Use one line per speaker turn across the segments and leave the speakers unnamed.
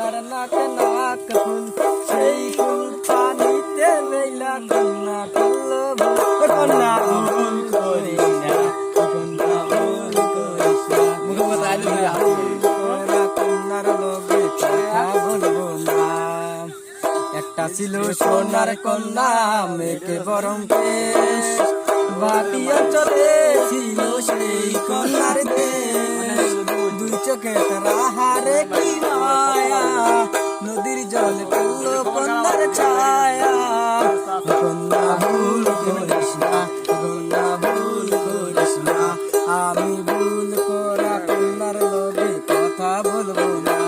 কন্যার নাকে নাক ফুল, সেই ফুল পানিতে লইলা কন্যা করলো ভুল। কন্যা ভুল করিস না, কন্যা ভুল করিস না, তোরা কন্যার লগে কথা বলবো না। একটা ছিল সোনার কন্যা মেঘে বরং কেশ, বাটি অঞ্চলে ছিল সেই কন্যার দেশ। দুই চোখে তারা হারে কি মায়া, নদীর জল পড়লো কন্যার ছায়া। কন্যা ভুল করিস না, কন্যা ভুল করিস না, আমি ভুল করা কন্যার লগে কথা বলবো না।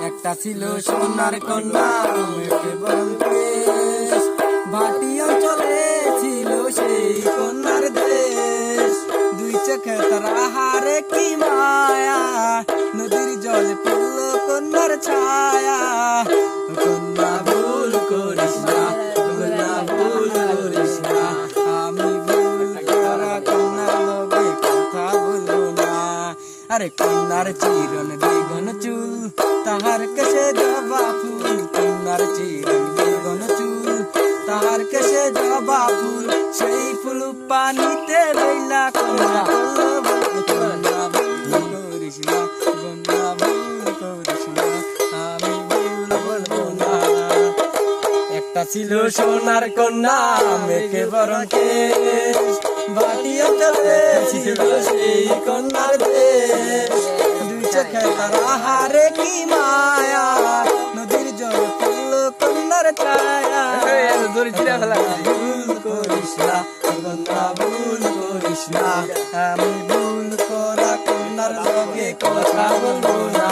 একটা ছিল সোনার কন্যা মেঘে বরং কেশ, ভাটি অঞ্চলে ছিল সেই কন্যার দেশ। দুই চোখে তারা হারে কি মায়া, নদীর জল পড়লো কন্যার ছায়া। কন্যা ভুল করিস না, কন্যা ভুল করিস না, আমি ভুল করা কন্যার লগে কথা বলবো না। আরে কন্যার চিরন বেগন চুল, তাহার কেশে জবা ফুল। কন্যার চিরন বেগন চুল, তাহার কেশে জবা ফুল, সেই ফুল পানিতে লইলা কন্যা করলো ভুল। কন্যা ভুল করিস না, কন্যা ভুল করিস না, আমি ভুল বলবো না। একটা ছিল সোনার কন্যা মেঘে বরং কেশ, বাটি অঞ্চলে ছিল সেই কন্যার দেশ। দুই চোখে তারা হারে কি মায়া, নদীর জল পড়লো কন্যার ছায়া। ভুল করিস না, কন্যা ভুল করিস না, আমি ভুল করা কন্যার লগে কথা বলবো না।